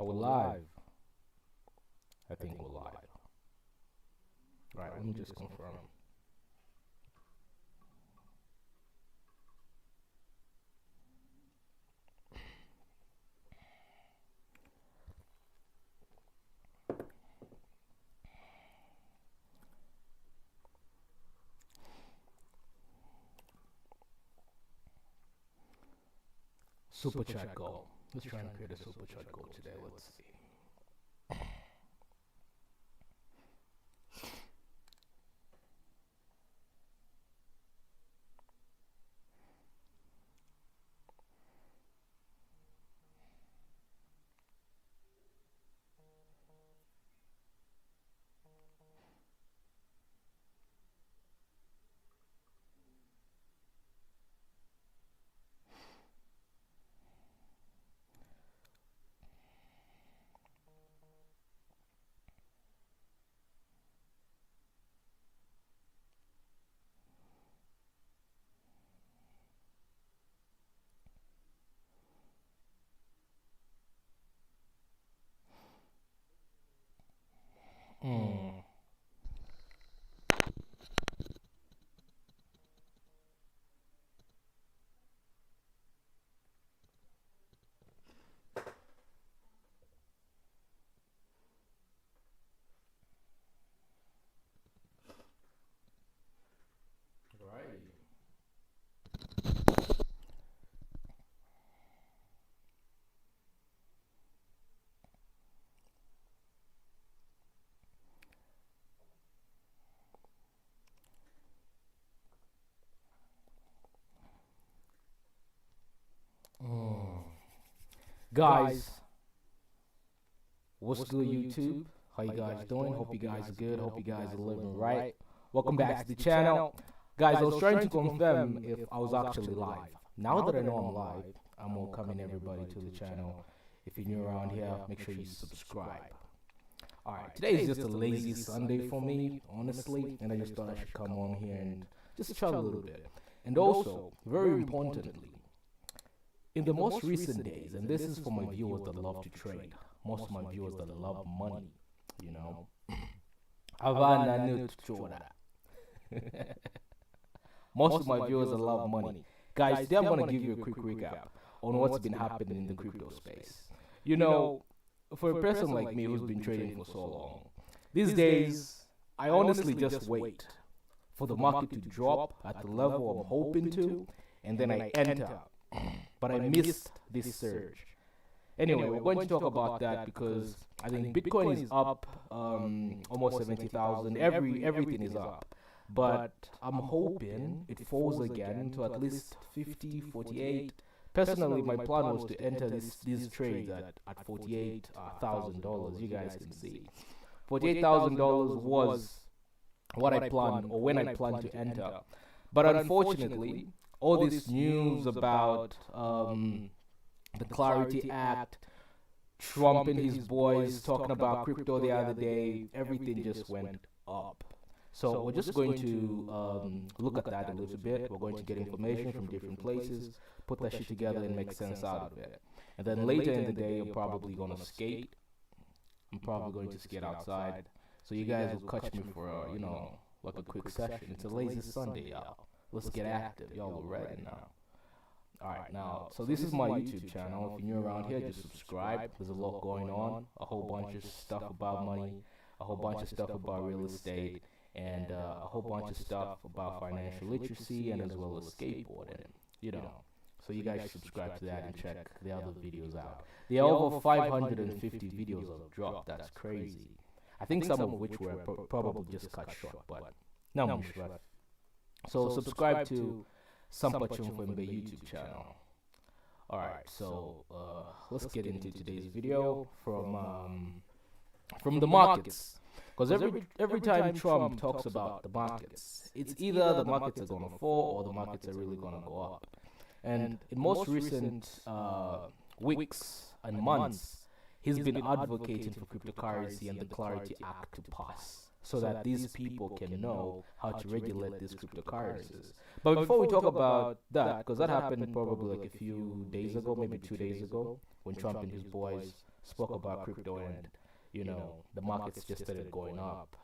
Are we live? I think we're live. Right, let me just confirm. Super chat goal. Let's try and create a super chat goal today. Let's see. Mm. Right. Mm. Guys, what's good, YouTube? How you guys doing? Hope you guys are good. Hope you guys are living right. Welcome back to the channel. Guys, I was trying to confirm if I was actually live. Now that I know I'm live, I'm welcoming everybody to the channel. If you're new around here, make sure you subscribe. Alright, today is just a lazy Sunday for me, honestly, and I just thought I should come on here and just chat a little bit. And also, very importantly, in the most recent days, and this is for my viewers that love to trade, most of my viewers that love money, you know, most of my viewers that love money. Guys, today I'm going to give you a quick recap on what's been happening in the crypto space. You know, for a person like me who's been trading for so long, these days, I honestly just wait for the market to drop at the level I'm hoping to, and then I enter. But I missed this surge. Anyway, we're going to talk about that because I think Bitcoin is up almost 70,000. Everything is up. But I'm hoping it falls again to at least 50, 48. Personally, my plan was to enter these trades at $48,000. You guys can see. $48,000 was what I planned, or when I planned to enter. But unfortunately, all this news about the Clarity Act, Trump and his boys talking about crypto the other day, everything just went up. So we're just going to look at that a little bit. We're going to get information from different places, put that shit together and make sense out of it. And then later in the day, I'm probably going to skate. I'm probably going to skate outside. So you guys will catch me for, like a quick session. It's a lazy Sunday, y'all. Let's get active. Y'all are ready now. Alright, now, so this is my YouTube channel. If you're new around here, just subscribe. There's a lot going on. A whole bunch of stuff about money, a whole bunch of stuff about real estate, and a whole bunch of stuff about financial literacy and as well as skateboarding, So you guys should subscribe to that and check the other videos out. There are over 550 videos I've dropped. That's crazy. I think some of which were probably just cut short, but no, so subscribe to Sampachung Fembe YouTube channel. Alright, so let's get into today's video from the markets. Because every time Trump talks about the markets, it's either the markets are going to fall or the markets are really going to go up. And in most recent weeks and months, he's been advocating for cryptocurrency and the Clarity Act to pass, so that these people can know how to regulate these cryptocurrencies. But before we talk about that, because that happened probably like a few days ago, maybe 2 days ago, when Trump and his boys spoke about crypto, and the markets just started going up.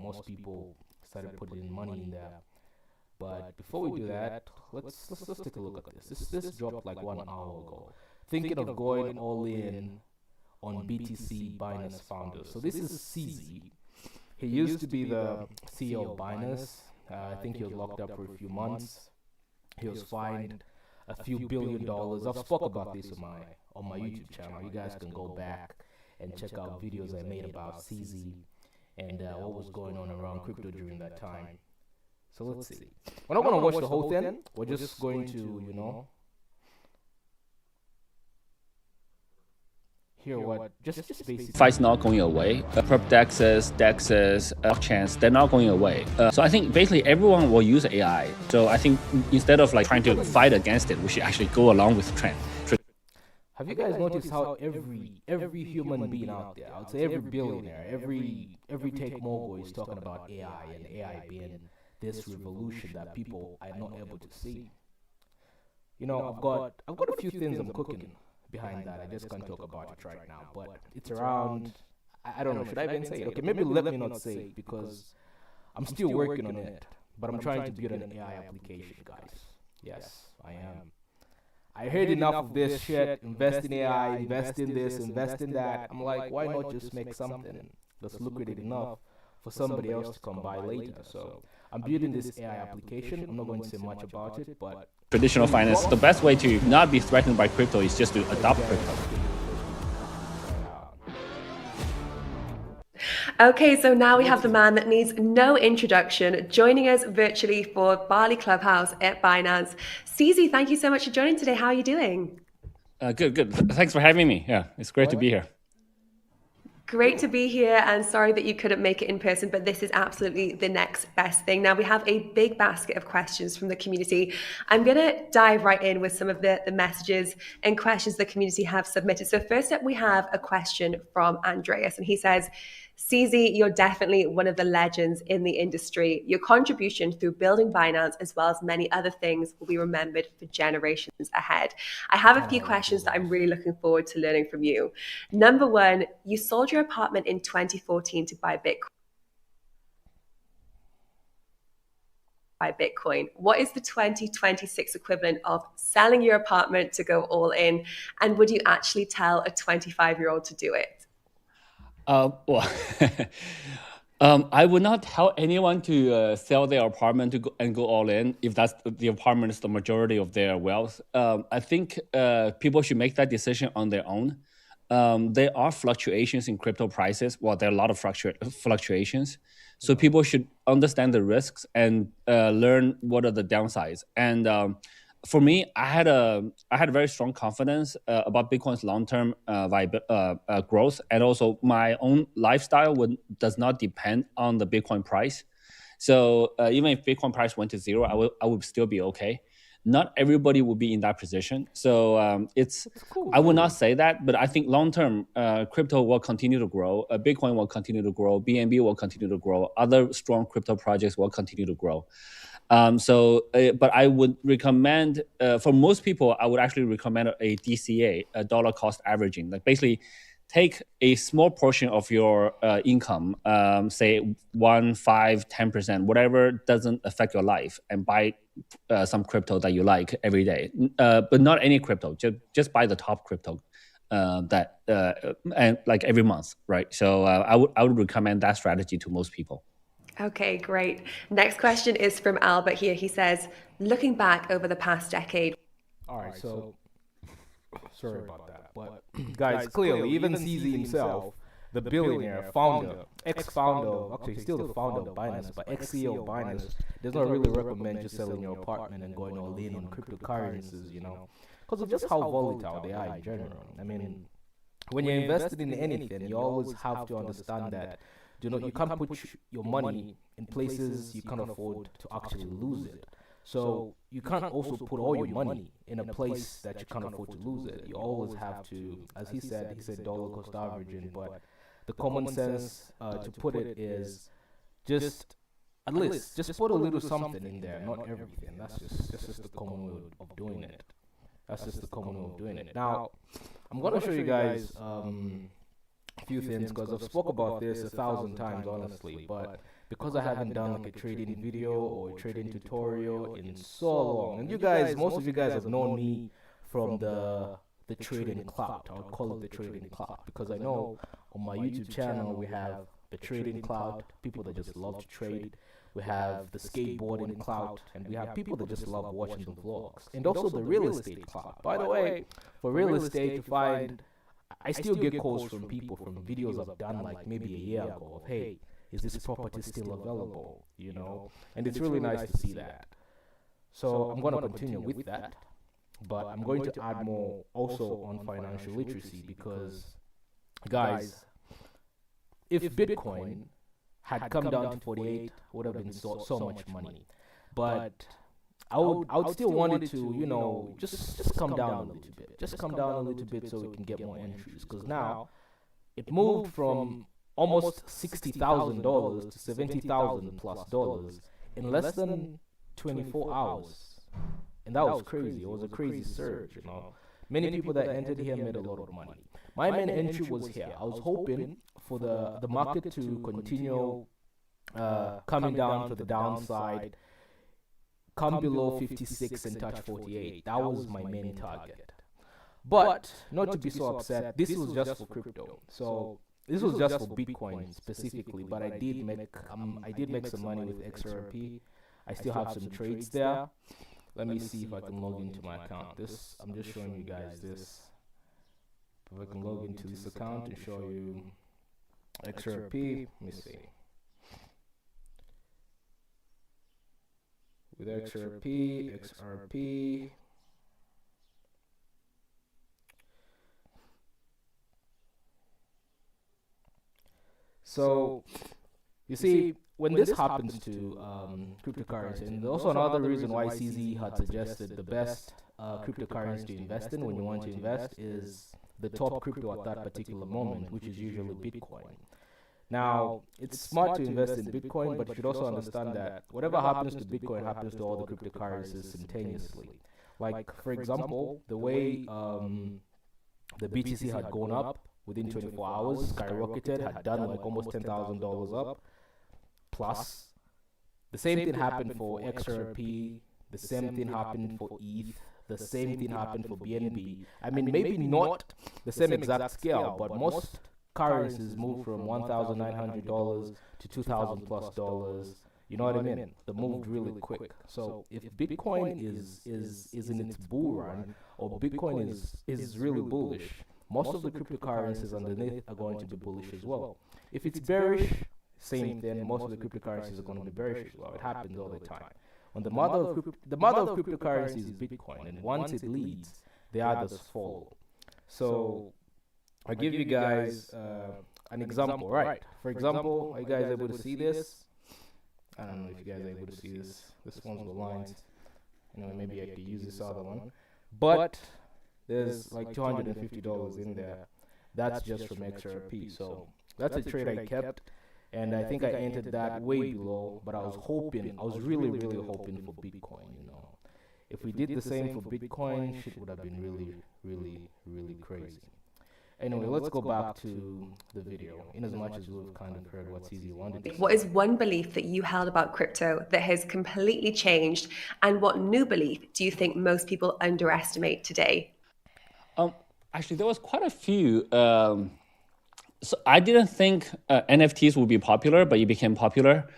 Most people started putting in money in there. But before we do that, let's take a look at this. This dropped like 1 hour ago. Thinking of going all in on BTC Binance founders. So this is CZ. He used to be the CEO of Binance. I think he was locked up for a few months. He was fined a few $billion. I've spoke about this on my YouTube channel. You guys can go back and check out videos I made about CZ and what was going on around crypto during that time. So let's see. We're not going to watch the whole thing. We're just going to, hear what just basically. Fi's not going away. Perp dexes, blockchains, they're not going away. So I think basically everyone will use AI. So I think instead of like trying to fight against it, we should actually go along with the trend. Have you guys noticed how every human being out there, I would say every billionaire, every tech mogul is talking about AI and AI being this revolution that people are not able to see? I've got a few things I'm cooking behind that. I just can't talk about it right now, but it's around. I don't know. Should I even say it? Okay, maybe let me not say it because I'm still working on it. But I'm trying to build an AI application, guys. Yes, I am. I heard enough of this shit. Invest in AI, invest in this, invest in that. I'm like, why not just make something that's lucrative enough for somebody else to come by later? So I'm building this AI application. I'm not going to say much about it, but traditional finance, the best way to not be threatened by crypto is just to adopt crypto. Okay, so now we have the man that needs no introduction joining us virtually for Bali Clubhouse at Binance. CZ, thank you so much for joining today. How are you doing? Good. Thanks for having me. Yeah, it's great to be here. Great to be here, and sorry that you couldn't make it in person, but this is absolutely the next best thing. Now, we have a big basket of questions from the community. I'm going to dive right in with some of the messages and questions the community have submitted. So first up, we have a question from Andreas, and he says, CZ, you're definitely one of the legends in the industry. Your contribution through building Binance, as well as many other things, will be remembered for generations ahead. I have a few questions that I'm really looking forward to learning from you. Number one, you sold your apartment in 2014 to buy Bitcoin. What is the 2026 equivalent of selling your apartment to go all in? And would you actually tell a 25-year-old to do it? Well, I would not tell anyone to sell their apartment and go all in if the apartment is the majority of their wealth. I think people should make that decision on their own. There are fluctuations in crypto prices. Well, there are a lot of fluctuations. So people should understand the risks and learn what are the downsides. And for me, I had a very strong confidence about Bitcoin's long-term growth, and also my own lifestyle does not depend on the Bitcoin price. So even if Bitcoin price went to zero, I would still be okay. Not everybody will be in that position. So it's cool. I would not say that, but I think long-term crypto will continue to grow. Bitcoin will continue to grow. BNB will continue to grow. Other strong crypto projects will continue to grow. But I would recommend, for most people, I would actually recommend a DCA, a dollar cost averaging. Like basically take a small portion of your income, say 1, 5, 10%, whatever doesn't affect your life, and buy some crypto that you like every day. But not any crypto, just buy the top crypto and like every month, right? So I would recommend that strategy to most people. Okay, great. Next question is from Albert here. He says, looking back over the past decade. All right, so sorry about that. But guys, clearly, even CZ himself, the billionaire, founder, ex-founder, actually still the founder of Binance, but ex-CEO of Binance, does not really recommend just selling your apartment and going all in on cryptocurrencies, because of just how volatile they are in general. I mean, when you're invested in anything, you always have to understand that you can't put your money in places you can't afford to actually lose it. So you can't also put all your money in a place that you can't afford to lose it. You always have to, as he said dollar cost averaging, but the common sense to put it is just at least just put a little something in there, not everything. That's just the common way of doing it. That's just the common way of doing it. Now, I'm gonna show you guys a few things because I've spoke about this 1,000 times honestly, but because I haven't done like a trading video or a trading tutorial in so long, and you guys, most of you guys have known me from the trading clout. I'll call it the trading clout because I know on my YouTube channel we have the trading clout, people that just love to trade. We have the skateboarding clout, and we have people that just love watching the vlogs, and also the real estate clout. By the way, for real estate, to find, I still get calls from people from videos I've done like maybe a year ago of, hey, is this property still available? You know, and it's really nice to see that. So I'm going to continue with that, but I'm going to add more also on financial literacy because, guys, if Bitcoin had come down to 48, would have been so much money. But I would still want it to, you know, just come down a little bit. Just come down a little bit so we can get more entries. Because now it moved from almost $60,000 to $70,000 plus dollars in less than 24 hours. And that was crazy. It was a crazy surge, you know. Many people that entered here made a lot of money. My main entry was here. I was hoping for the market to continue coming down to the downside, come below 56 and touch 48. That was my main target. But not to be so upset, this was just for crypto. So this was just for Bitcoin specifically, but I did make some money with XRP. I still have some trades there. Let me see if I can log into my account. I'm just showing you guys this. If I can log into this account and show you XRP, let me see. With XRP. So, you see, when this happens to cryptocurrency, and also another reason why CZ had suggested the best cryptocurrency to invest in when you want to invest is the top crypto at that particular moment, which is usually Bitcoin. Now, it's smart to invest in Bitcoin, but you should also understand that whatever happens to Bitcoin happens to all the cryptocurrencies simultaneously. Like, for example, the way the BTC had gone up within 24 hours, skyrocketed, had done like almost $10,000 up. Plus, the same thing happened for XRP, the same thing happened for ETH, the same thing happened for BNB. I mean, maybe not the same exact scale, but most currencies move from $1,900 to $2,000 plus dollars. You know what I mean? They moved really quick. So if Bitcoin is in its bull run, or Bitcoin is really bullish, most of the cryptocurrencies underneath are going to be bullish as well. If it's bearish, same thing. Most of the cryptocurrencies are going to be bearish as well. It happens all the time. When the mother of cryptocurrency is Bitcoin, and once it leads, the others follow. So I'll give you guys an example, right? For example, are you guys able to see this? I don't know if you guys are able to see this. This one's the lines. You know, maybe I could use this other one. But there's like $250 in there. That's just from XRP. So that's a trade I kept. And I think I entered that way below, but I was really, really hoping for Bitcoin, you know. If we did the same for Bitcoin, shit would have been really, really, really crazy. Anyway, let's go back to the video, in as much as we've kind of heard what CZ wanted to say. What is one belief that you held about crypto that has completely changed, and what new belief do you think most people underestimate today? Actually, there was quite a few. So I didn't think NFTs would be popular, but it became popular.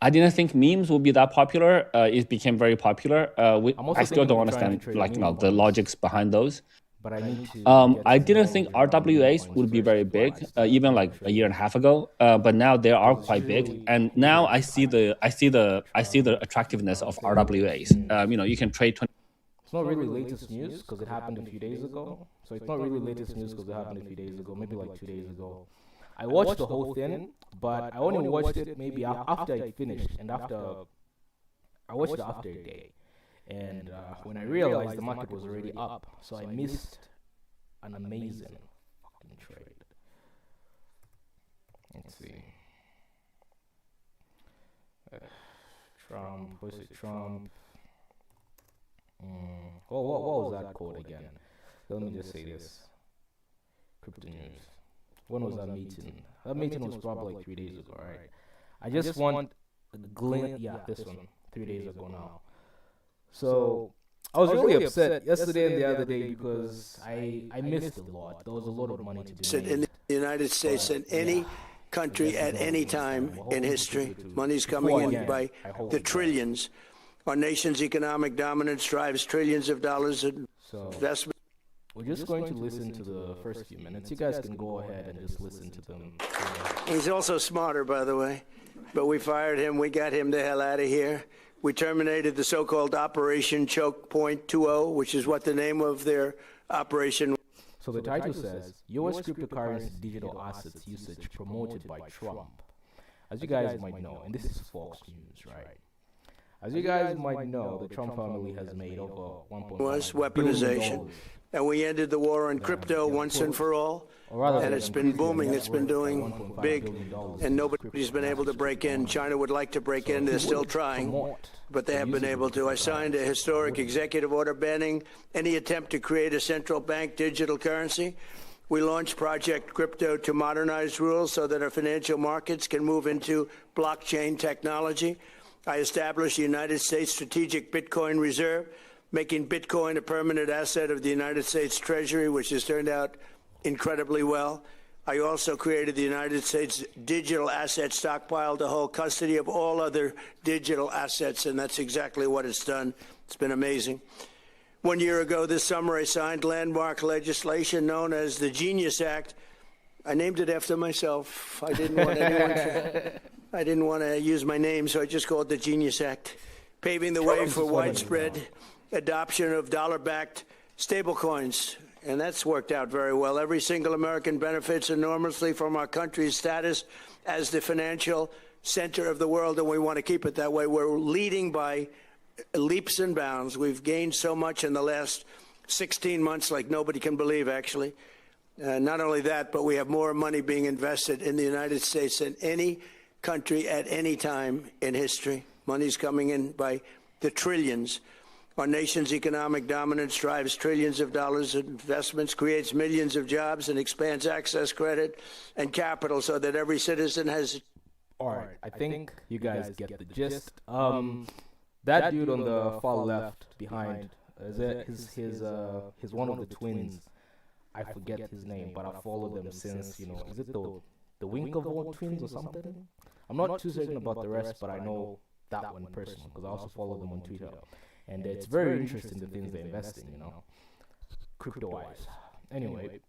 I didn't think memes would be that popular. It became very popular. I still don't understand the logics behind those. But I need to. I didn't think RWAs would be very big, even like a year and a half ago. But now they are quite big, and now I see the attractiveness of RWAs. You can trade 20. It's not really latest news because it happened a few days ago. So it's not really latest news because it happened a few days ago, maybe like 2 days ago. I watched the whole thing, but I only watched it maybe after I finished, and I watched it after a day. And when I realized the market was already up, so I missed an amazing fucking trade. Let's see. Trump, was it Trump? What was that code again? Let me just say this. Crypto news. When was that meeting? That meeting was probably like 3 days ago, right? I just want a glimpse. Yeah, this one, 3 days ago now. So I was really upset yesterday and the other day because I missed a lot. There was a lot of money to be made. In the United States and any country at any time in history, money's coming in by the trillions. Our nation's economic dominance drives trillions of dollars in investment. We're just going to listen to the first few minutes. You guys can go ahead and just listen to them. He's also smarter, by the way. But we fired him. We got him the hell out of here. We terminated the so-called Operation Choke Point 2.0, which is what the name of their operation. So the title says, U.S. cryptocurrency digital assets usage promoted by Trump. As you guys might know, and this is Fox News, right? As you guys might know, the Trump family has made over $1.5 billion. Weaponization. And we ended the war on crypto once and for all. And it's been booming. It's been doing big. And nobody's been able to break in. China would like to break in. They're still trying. But they have been able to. I signed a historic executive order banning any attempt to create a central bank digital currency. We launched Project Crypto to modernize rules so that our financial markets can move into blockchain technology. I established the United States Strategic Bitcoin Reserve, making Bitcoin a permanent asset of the United States Treasury, which has turned out incredibly well. I also created the United States Digital Asset Stockpile to hold custody of all other digital assets, and that's exactly what it's done. It's been amazing. 1 year ago this summer, I signed landmark legislation known as the Genius Act. I named it after myself. I didn't want anyone to, I didn't want to use my name, so I just called it the Genius Act, paving the way for widespread adoption of dollar-backed stablecoins. And that's worked out very well. Every single American benefits enormously from our country's status as the financial center of the world, and we want to keep it that way. We're leading by leaps and bounds. We've gained so much in the last 16 months like nobody can believe, actually. Not only that, but we have more money being invested in the United States than any country at any time in history. Money's coming in by the trillions. Our nation's economic dominance drives trillions of dollars in investments, creates millions of jobs, and expands access, credit, and capital so that every citizen has. All right, I think you guys get the gist. That dude on the far left behind, is it his one of the twins? I forget his name, but I followed them since, is it the Winklevoss twins or something? I'm not too certain about the rest, but I know that one personally because I also follow them on Twitter. And it's very interesting the things they invest in, crypto-wise. Anyway,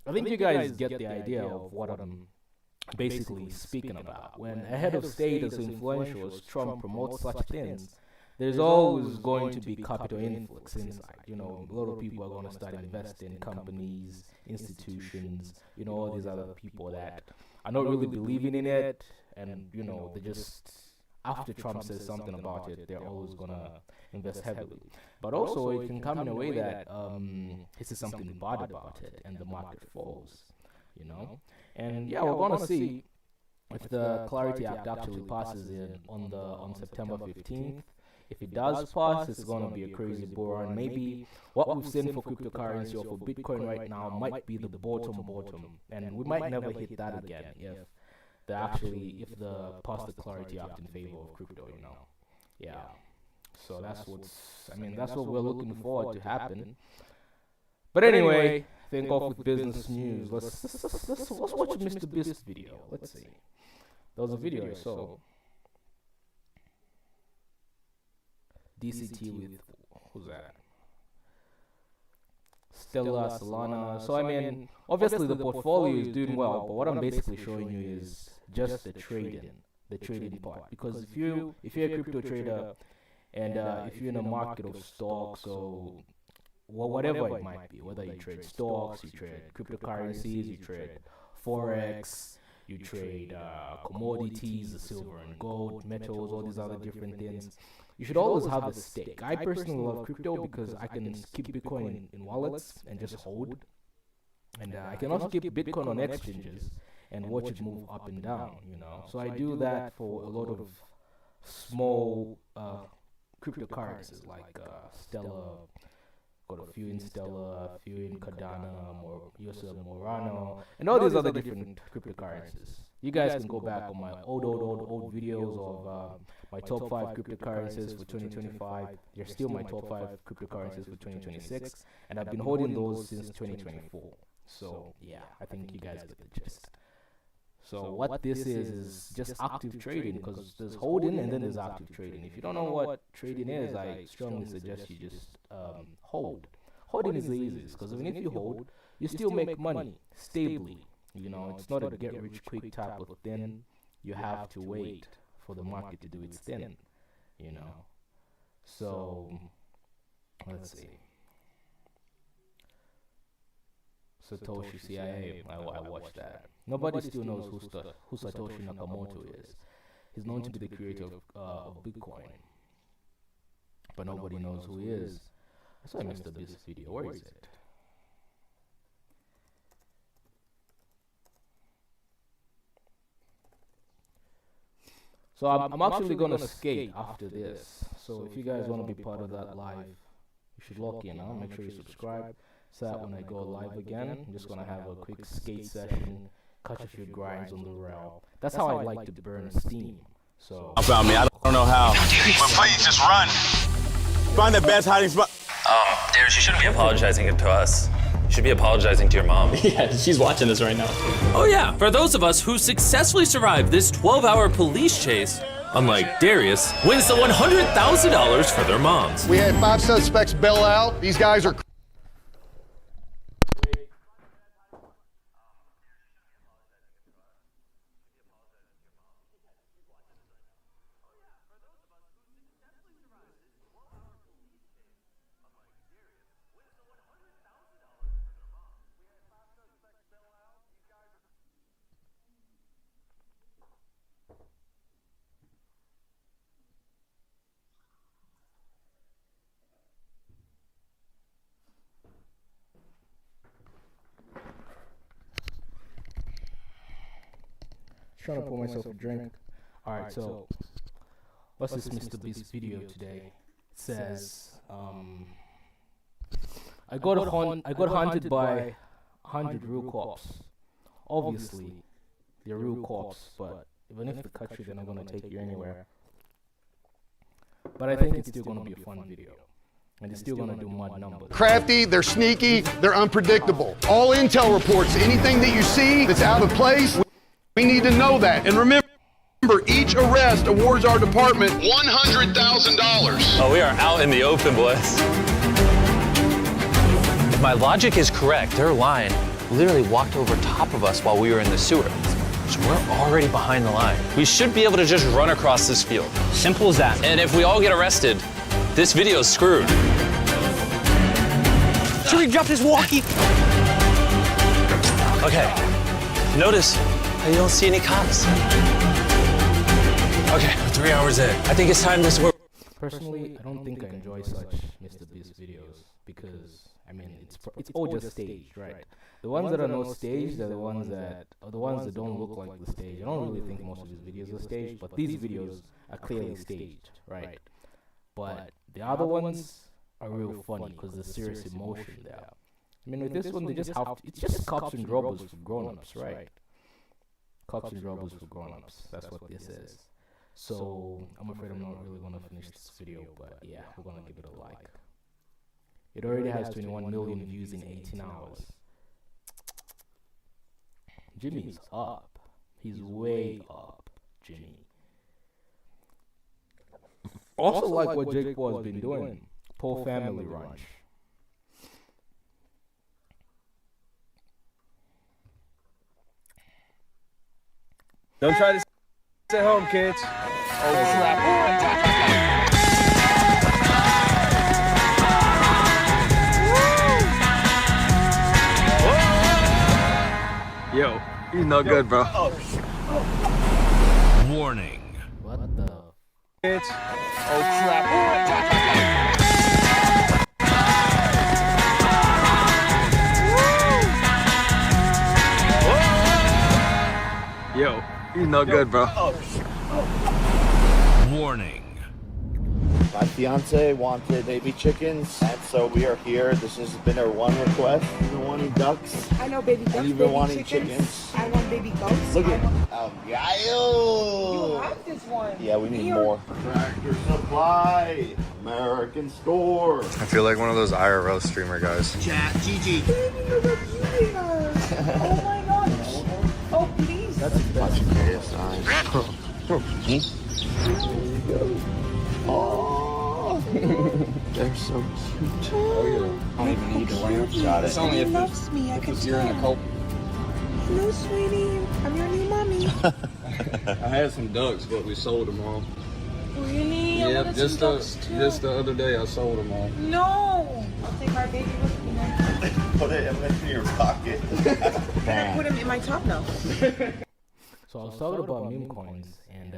I think you guys get the idea of what I'm basically speaking about. When a head of state as influential as Trump promotes such things, there's always going to be capital influx inside. A lot of people are going to start investing in companies, institutions, all these other people that are not really believing in it. And, they just, after Trump says something about it, they're always going to invest heavily. But also it can come in a way that he says something bad about it and the market falls, And yeah, we're going to see if the Clarity Act actually passes on September 15th. If it does pass, it's going to be a crazy bull run. Maybe what we've seen for cryptocurrency or for Bitcoin right now might be the bottom, and we might never hit that again if they pass the Clarity Act in favor of crypto, Yeah. So that's what we're looking forward to happen. But anyway, think off with business news. Let's watch Mr. Beast video. Let's see. There was a video I saw. DCT with who's that? Stella, Solana. So obviously the portfolio is doing well, but what I'm basically showing you is just the trading part. Because if you're a crypto trader and if you're in a market of stocks or whatever it might be, whether you trade stocks, you trade cryptocurrencies, you trade forex, you trade commodities, silver and gold, metals, all these other different things, you should always have a stake. I personally love crypto because I can keep Bitcoin in wallets and just hold. And I can also keep Bitcoin on exchanges and watch it move up and down, So I do that for a lot of small cryptocurrencies like Stellar, got few in Stellar, a few in Cardano, USL Morano, and all these other different cryptocurrencies. You guys can go back on my old videos of my top 5 cryptocurrencies for 2025. They're still my top 5 cryptocurrencies for 2026, and I've been holding those since 2024. So yeah, I think you guys get the gist. So what this is just active trading, because there's holding and then there's active trading. If you don't know what trading is, I strongly suggest you just hold. Holding is the easiest, because even if you hold, you still make money stably. You know, it's not a get rich quick type of thing. You have to wait for the market to do its thing, you know. So let's see. Satoshi CIA, I watched that. Nobody still knows who Satoshi Nakamoto is. He's known to be the creator of Bitcoin, but nobody knows who he is. I saw Mr. Beast video. Where is it? So I'm actually gonna skate after this. So if you guys want to be part of that live, you should lock in. Make sure you subscribe, so that when I go live again, I'm just gonna have a quick skate session, catch a few grinds on the rail. That's how I like to burn steam. So About me, I don't know how. But please just run. Find the best hiding spot. Darius, you shouldn't be apologizing to us. You should be apologizing to your mom. Yeah, she's watching this right now. Oh yeah, for those of us who successfully survived this 12-hour police chase, unlike Darius, wins the $100,000 for their moms. We had 5 suspects bail out. These guys are... trying to pour myself a drink. Alright, so what's this Mr. Beast video today? It says I got hunted by 100 real cops. Obviously they're real cops, but even if they catch you, they're not gonna take you anywhere. But I think it's still gonna be a fun video, and it's still gonna do mad numbers. Crafty, they're sneaky, they're unpredictable. All intel reports, anything that you see that's out of place, we need to know that. And remember, each arrest awards our department $100,000. Oh, we are out in the open, boys. If my logic is correct, their line literally walked over top of us while we were in the sewer. So we're already behind the line. We should be able to just run across this field. Simple as that. And if we all get arrested, this video is screwed. So he dropped his walkie. Okay, notice you don't see any cops. Okay, we're 3 hours in. I think it's time this work. Personally, I don't think I enjoy such Mr. Beast videos, because I mean it's all just staged, right? The ones that are not staged are the ones that don't look like the stage. I don't really think most of his videos are staged, but these videos are clearly staged, right? But the other ones are real funny because there's serious emotion there. I mean, with this one, it's just cops and robbers for grown-ups, right? Cops and robbers for grown-ups. That's what this is. So I'm afraid I'm not really gonna finish this video, but yeah, we're gonna give it a like. It already has 21 million views in 18 hours. Jimmy's up. He's way up, Jimmy. Also like what Jake Paul has been doing. Paul Family Ranch. Don't try to stay home, kids. Yo, he's no good, bro. Warning. What the? Kids. Yo, he's no good, bro. Warning. My fiance wanted baby chickens, and so we are here. This has been our one request. We've been wanting ducks. I know baby ducks, and you've baby been wanting chickens. I want baby goats. Look at You have this one. Yeah, we need more. Tractor Supply, American Store. I feel like one of those IRL streamer guys. Chat, Gigi. Baby, you're the cuter. Oh my gosh. Oh, please. That's a bunch of KSI. Oh, they're so cute. Oh, yeah. I don't even need to lamp. Got it. It's only if loves me. I can you're in a cult. Hello, sweetie. I'm your new mommy. I had some ducks, but we sold them all. Really? Yeah, just the other day I sold them all. No. I'll take our baby with me now. Put it in your pocket. Can I put him in my top now? So I was talking about meme coins, and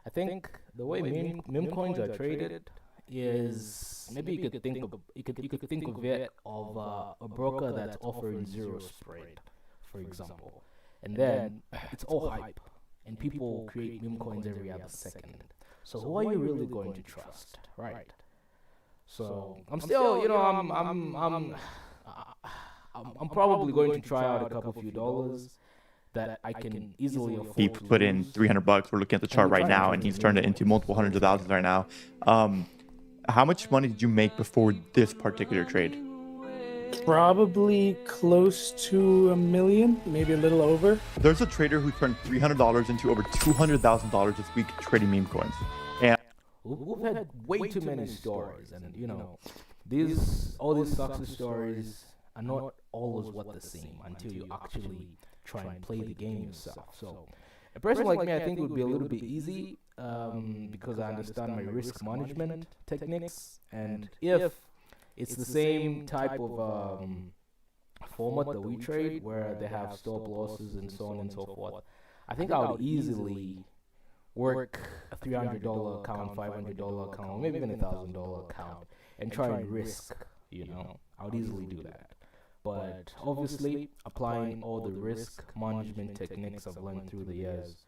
I think the way meme coins are traded is maybe you could think of it of a broker that's offering zero spread, for example, and then it's all hype, and people create meme coins every other second. So who are you really going to trust, right? So I'm still, I'm probably going to try out a few dollars that I can easily afford. He put in $300. We're looking at the chart right now, and he's turned it into multiple hundreds of thousands right now. How much money did you make before this particular trade? Probably close to $1 million, maybe a little over. There's a trader who turned $300 into over $200,000 this week trading meme coins. And we've had way too many stories, and all these success stories are not always what they seem until you actually try and play the game yourself. So a person like me, I think it would be a little bit easy because I understand my risk management techniques, and if it's the same type of format that we trade where they have stop losses and so on and so forth, I think I would easily work a $300 account, $500 account, maybe even $1,000 account and try and risk, I would easily do that. But obviously, applying all the risk management techniques I've learned through the years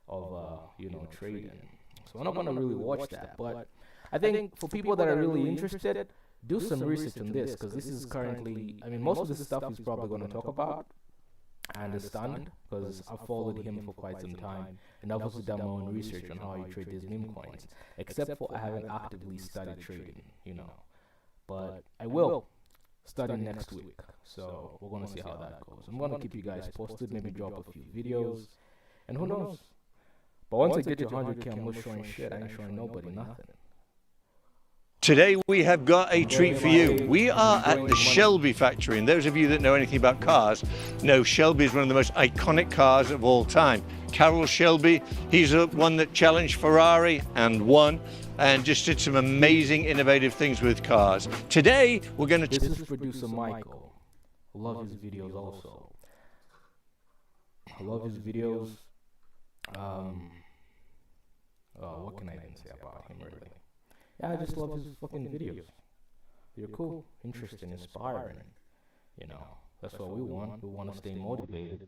of, trading. So I'm not going to really watch that. But I think for people that are really interested, do some research on this, because this is currently, most of the stuff he's probably going to talk about, I understand, because I've followed him for quite some time, and I've also done my own research on how you trade these meme coins, except for I haven't actively studied trading, But I will. Starting next week, so we're gonna see how that goes. I'm gonna keep you guys posted, maybe drop a few videos, and who knows. But once I get to 100K, I'm not showing shit. I ain't showing nobody nothing. Today we have got a treat for you. We are at the Shelby factory, and those of you that know anything about cars know Shelby is one of the most iconic cars of all time. Carroll Shelby, he's the one that challenged Ferrari and won, and just did some amazing, innovative things with cars. Today, we're going to... This is producer Michael. I love his videos also. I love his videos. What can I even say about him, really? Yeah, I just love his fucking videos. They're cool, interesting, inspiring. That's what we want. We want to stay motivated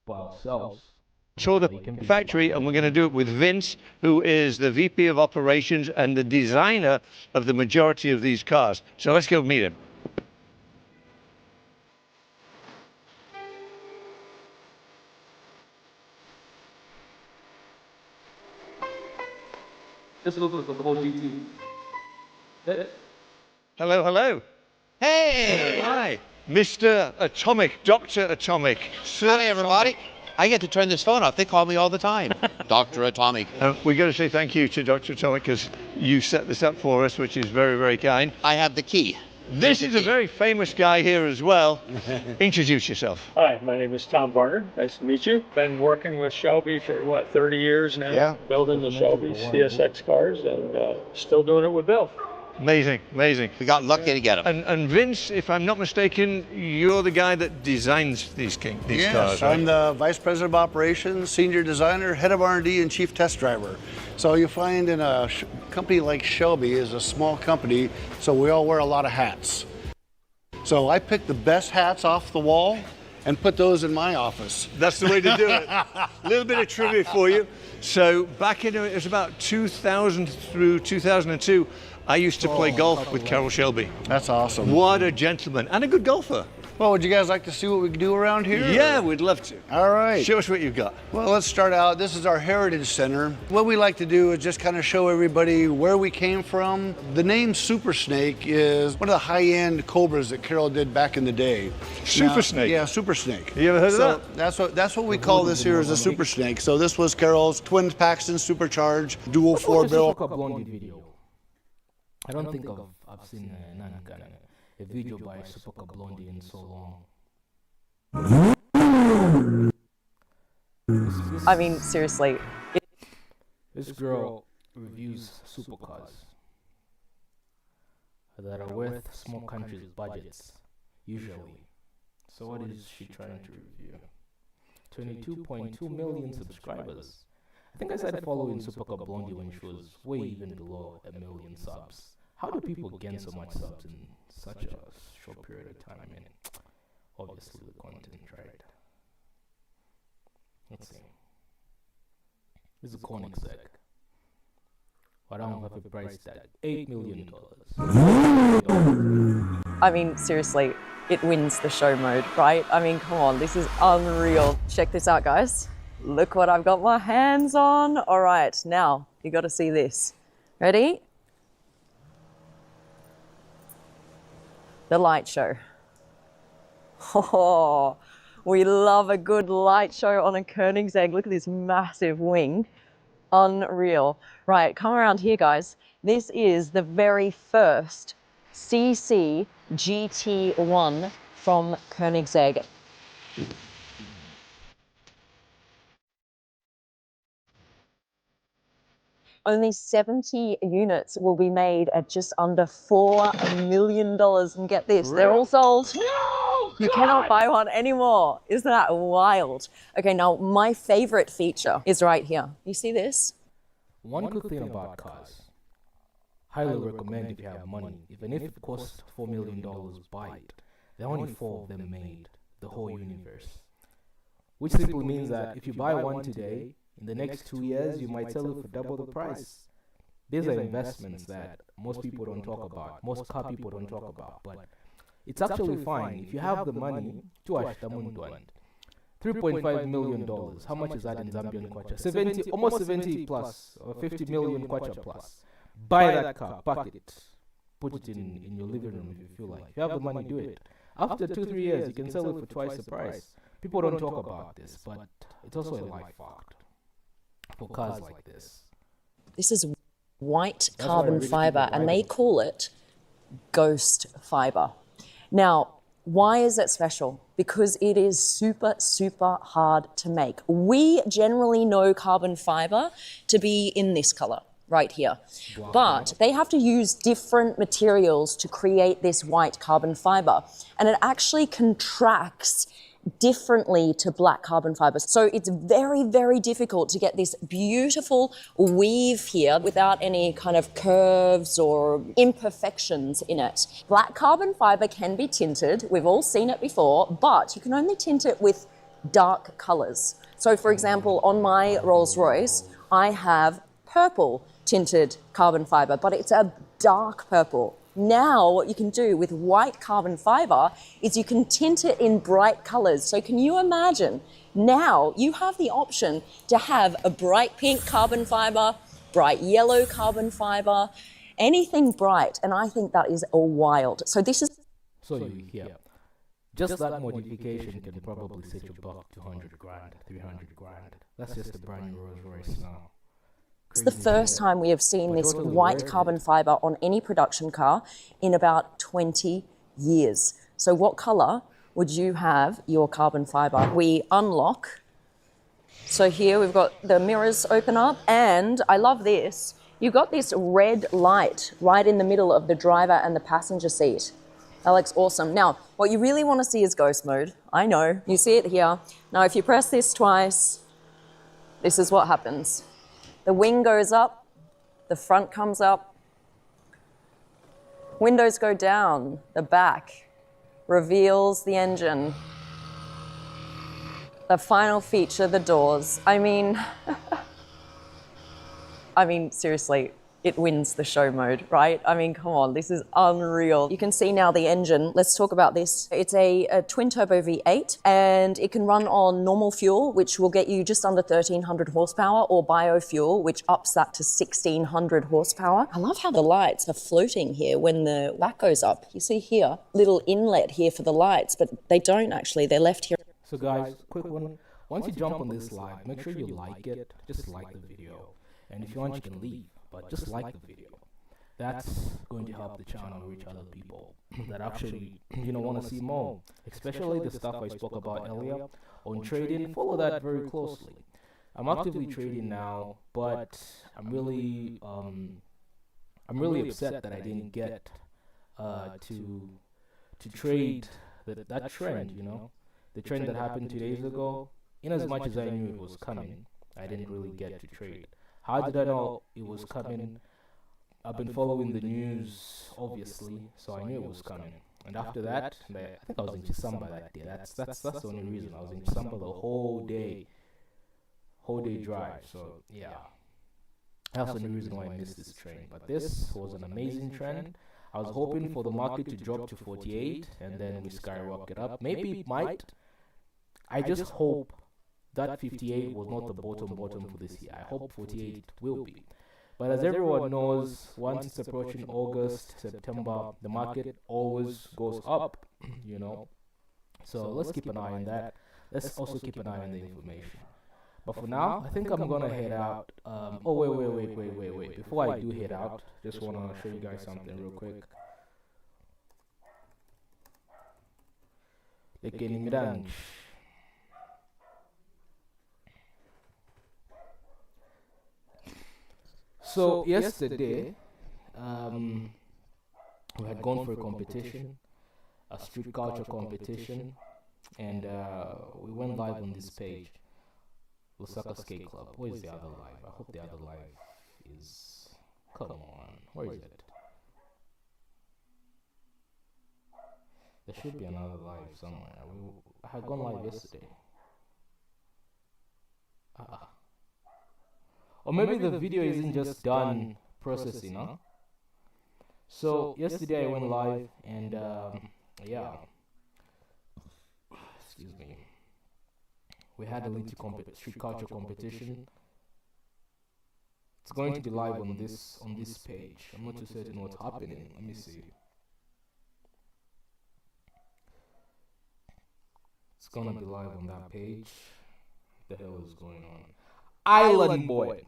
by ourselves. Tour the factory, and we're going to do it with Vince, who is the VP of Operations and the designer of the majority of these cars. So let's go meet him. This looks like the whole GT. Hello, hello. Hey! Hi. Mr. Atomic, Dr. Atomic. Hi, everybody. I get to turn this phone off. They call me all the time. Dr. Atomic. We've got to say thank you to Dr. Atomic, because you set this up for us, which is very, very kind. I have the key. This is a very famous guy here as well. Introduce yourself. Hi, my name is Tom Barnard. Nice to meet you. Been working with Shelby for, 30 years now? Yeah. Building the Shelby CSX cars, and still doing it with Bill. Amazing, amazing. We got lucky to get them. And Vince, if I'm not mistaken, you're the guy that designs these cars, right? Yes, I'm the Vice President of Operations, Senior Designer, Head of R&D, and Chief Test Driver. So you find in a company like Shelby is a small company, so we all wear a lot of hats. So I pick the best hats off the wall, and put those in my office. That's the way to do it. A little bit of trivia for you. So back in, it was about 2000 through 2002, I used to play golf with Carroll Shelby. That's awesome. What a gentleman and a good golfer. Well, would you guys like to see what we can do around here? Yeah, we'd love to. All right. Show us what you've got. Well, let's start out. This is our Heritage Center. What we like to do is just kind of show everybody where we came from. The name Super Snake is one of the high-end cobras that Carroll did back in the day. Super Snake? Yeah, Super Snake. You ever heard of that? That's what we call this here as a Super Snake. So this was Carroll's Twin Paxton Supercharged Dual 4-barrel. Video. I don't think I've seen a video by Super Blondie in so long. I mean, seriously. This girl reviews supercars that are worth small countries' budgets, usually. So what is she trying to review? 22.2 million subscribers. I think I started following Supercar Blondie when she was way even below 1 million subs. How do people gain so much subs in such a short period of time? I mean, obviously the content, right? Let's see. This is Koenigsegg. I don't have a price tag. $8 million. I mean, seriously, it wins the show mode, right? I mean, come on, this is unreal. Check this out, guys. Look what I've got my hands on. All right, now you got to see this. Ready? The light show. Oh, we love a good light show on a Koenigsegg. Look at this massive wing. Unreal. Right, come around here, guys. This is the very first CC GT1 from Koenigsegg. Only 70 units will be made at just under $4 million. And get this, they're all sold. No, you cannot buy one anymore. Isn't that wild? Okay, now my favorite feature is right here. You see this? One good thing about cars, highly recommend if you have money. Even if it costs $4 million, buy it. There are only 4 of them made, the whole universe. Which simply means that if you buy one today, in the next 2 years, you might sell it for double the price. These are investments that most people don't talk about, most car people don't talk about, but it's actually fine. If you have the money, $3.5 million. How much is that in Zambian kwacha? Almost 70 plus, or 50 million kwacha plus. Buy that car, pack it, put it in your living room if you feel like. If you have the money, do it. After 2-3 years, you can sell it for twice the price. People don't talk about this, but it's also a life fact for cars like this. This is white carbon fiber, and they call it ghost fiber. Now, why is it special? Because it is super, super hard to make. We generally know carbon fiber to be in this color, right here. But they have to use different materials to create this white carbon fiber. And it actually contracts differently to black carbon fiber. So it's very, very difficult to get this beautiful weave here without any kind of curves or imperfections in it. Black carbon fiber can be tinted. We've all seen it before, but you can only tint it with dark colors. So for example, on my Rolls-Royce, I have purple tinted carbon fiber, but it's a dark purple. Now what you can do with white carbon fiber is you can tint it in bright colors. So can you imagine? Now you have the option to have a bright pink carbon fiber, bright yellow carbon fiber, anything bright. And I think that is wild. So this is... So yeah, just that modification can probably set you back 200 grand, 300 grand. That's just a brand new Rolls Royce now. It's the first time we have seen this white carbon fiber on any production car in about 20 years. So what color would you have your carbon fiber? We unlock. So here we've got the mirrors open up, and I love this. You've got this red light right in the middle of the driver and the passenger seat. That looks awesome. Now, what you really want to see is ghost mode. I know, you see it here. Now, if you press this twice, this is what happens. The wing goes up, the front comes up, windows go down, the back reveals the engine. The final feature, the doors. I mean, seriously, it wins the show mode, right? I mean, come on, this is unreal. You can see now the engine. Let's talk about this. It's a twin turbo V8 and it can run on normal fuel, which will get you just under 1,300 horsepower, or biofuel, which ups that to 1,600 horsepower. I love how the lights are floating here when the back goes up. You see here, little inlet here for the lights, but they don't actually, they're left here. So guys, quick one. Once you jump on this live, make sure you like it. Just like the video. And if you want, you can leave. But just like the video. That's going to help the channel reach other people that actually, want to see more. Especially the stuff I spoke about earlier on trading. Follow that very closely. I'm actively trading now, but I'm really upset that I didn't get to trade that trend. The trend that happened 2 days ago. In as much as I knew it was coming, I didn't really get to trade. How did I know it was coming? I've been following the news, obviously, so I knew it was coming. And after that, I think I was in Chisamba that day. That's the only reason. I was in Chisamba the whole day drive. So yeah, that's the only reason why I missed this trend. But this was an amazing trend. I was hoping for the market to drop to 48 and then we skyrocket up. Maybe it might. I just hope that 58 was not the bottom for this year. I hope 48 will be. But as everyone knows, once it's approaching August, September, the market always goes up, So let's keep an eye on that. Let's also keep an eye on the information. But for now, I think I'm going to head out. Wait. Before I do head out, just want to show you guys something real quick. So yesterday, we had gone for a competition, a street culture competition, and we went live on this page, Lusaka Skate Club. Where is the other live? I hope the other live is... Come on, where is it? There should be another live somewhere. I had gone live yesterday. Or maybe the video isn't just done processing, huh? So yesterday I went live and yeah, excuse me, we had a little street culture competition. It's going to be live on this page. I'm not too certain what's happening. Let me see. It's gonna be live on that page. What the hell is going on? Island Boy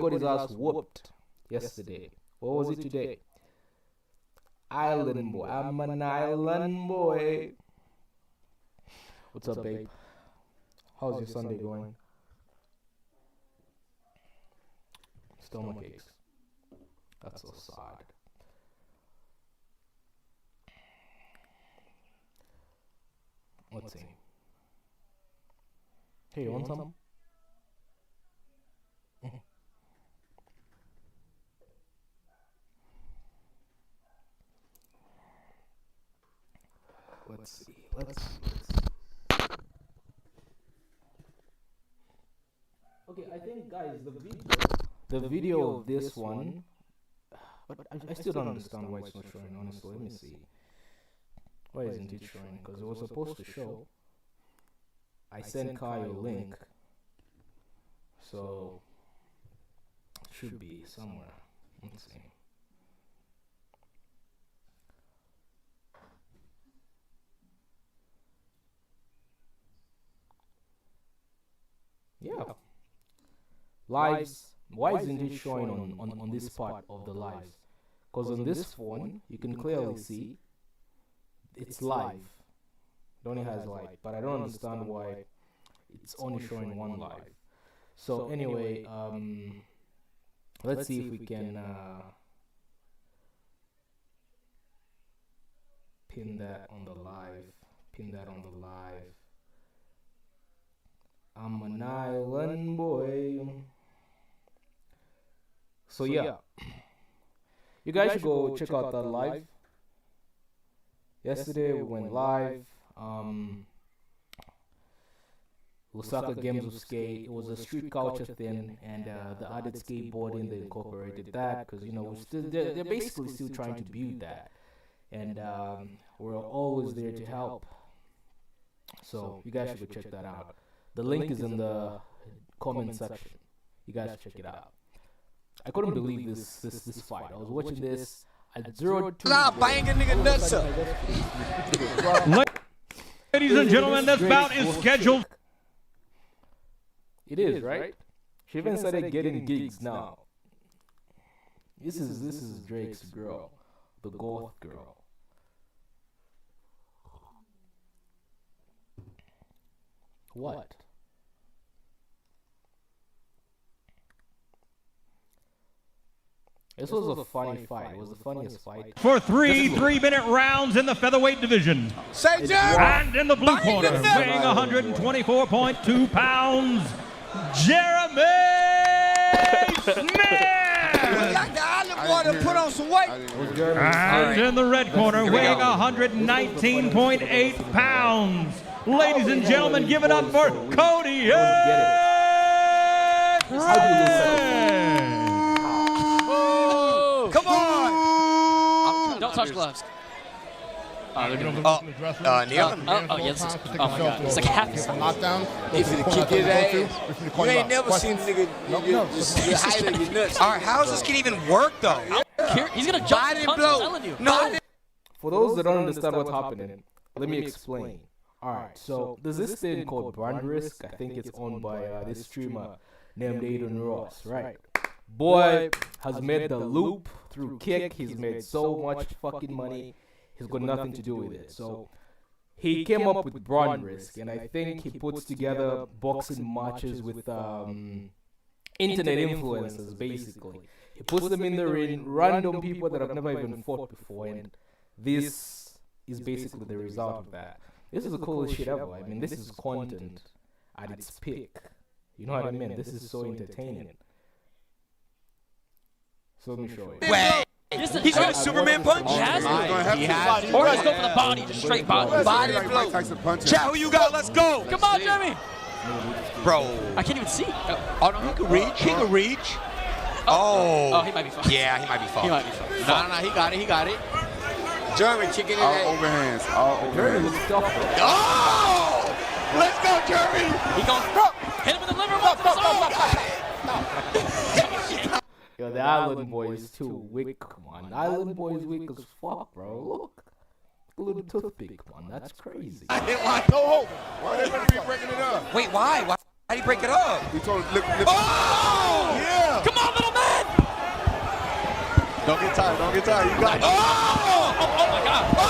got his ass whooped yesterday. What was it today? Island Boy. I'm an Island Boy. What's up, babe? How's your Sunday going? Stomach aches. That's so sad. Let's see. Hey, you want some? Let's see. Okay, I think, guys, the video of this one, but I still don't understand why it's not showing, honestly. Let me see. Why isn't it showing? Because it was supposed to show. I sent Kai a link, so it should be somewhere. Let's see. Yeah. Lives. Why isn't it showing on this part of the lives? Because on this phone, you can clearly see it's live. It only has live, but I don't understand why it's only showing one live. So anyway, let's see if we can pin that on the live. I'm an Island Boy. So yeah, you guys should go check out that live. Yesterday we went live. Lusaka Games of Skate. It was a street culture thing, and the added skateboarding, they incorporated that because they're basically still trying to build that, and we're always there to help. So you guys should go check that out. The link is in the comment section. You guys should check it out. I couldn't believe this fight. I was watching this at 0-2. Banging nigga nuts up. Ladies and gentlemen, this bout is scheduled. It is, right? She even started getting gigs now. This is Drake's girl, the goth girl. What? This was a funny fight. It was the funniest fight. For three-minute rounds in the featherweight division. Say and in the blue corner, weighing 124.2 pounds, Jeremy Smith. Like the island boy to put on some weight. And in the red corner, weighing 119.8 pounds, ladies and gentlemen, give it up for Cody X. Come on! Don't touch gloves. kneeling? Oh, yeah, this is, oh my God. It's like half his knockdown. He's gonna kick his ass. You ain't never seen a nigga the height of your nuts. All right, how is this kid even work, though? He's gonna jump and punch, I'm telling you. No. For those that don't understand what's happening, let me explain. Alright, so there's this thing called Brand Risk. I think it's owned by this streamer named Aiden Ross, right? Boy has made the loop through Kick. He's made so much fucking money. He's got nothing to do with it. So he came up with Brand Risk, and I think he puts together boxing matches with internet influencers, basically. He puts them in the ring, random people that have never even fought before, and this is basically the result of that. This is the coolest shit ever. I mean, this is content at its peak. You know what I mean? This is so entertaining. So let me show you. Wait. He's got a Superman punch? He has it. Or he's going for the body, just straight body. Body blow. Chat, who you got? Let's go. Come on, Jeremy. Bro. I can't even see. Oh, no, he can reach. He can reach. Oh, he might be fine. Yeah, he might be fine. He might be fine. No, he got it. He got it. Jeremy kicking it. All overhands. All overhands. Oh! Let's go, Jeremy. He goes, hit him in the liver. Yo, the Island Boy is too weak, man. Island Boy is weak as fuck, bro. Look. A little toothpick, man. That's crazy. I didn't want no hope. Why they better be breaking it up? Wait, why? Why did he break it up? He told him, look. Oh! Yeah. Come on, little man. Don't get tired. Don't get tired. You got it. Oh! Oh my God. What?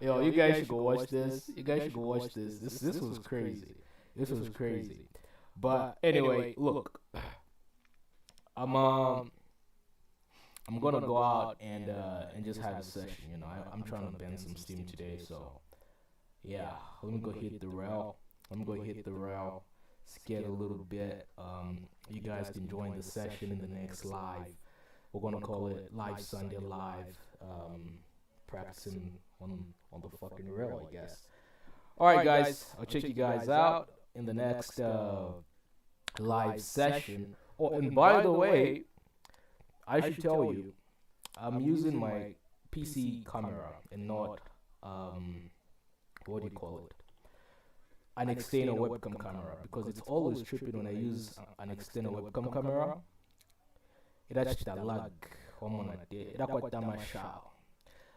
Yo, you guys should go watch this. You guys should go watch this. This was crazy. This was crazy. But anyway, look. I'm gonna go out and just have a session. You know, I'm trying to bend some steam today. So yeah, let me go hit the rail. Skate a little bit. You guys can join the session in the next live. We're gonna call it Live Sunday Live. Practicing on the fucking rail, I guess. Alright guys, I'll check you guys out in the next live session. Oh, and by the way, I should tell you, I'm using my PC camera and not what do you call it? An external webcam camera, because it's always tripping when I use an external webcam camera. It actually lag.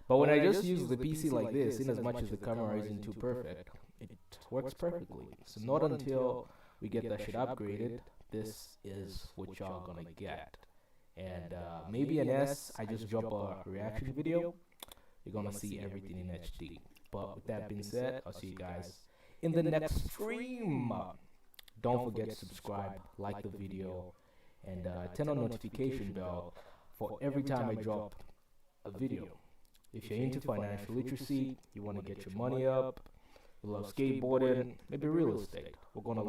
But when I just use the PC like this, in as much as the camera isn't too perfect, it works perfectly. So not until we get that shit upgraded, this is what y'all gonna get. And maybe an S, I just drop a reaction video, you're gonna see everything in HD. But with that being said, I'll see you guys in the next stream. Don't forget to subscribe, like the video, and turn on notification bell for every time I drop a video. If you're into financial literacy, you want to get your money up, you love skateboarding, maybe real estate, we're going to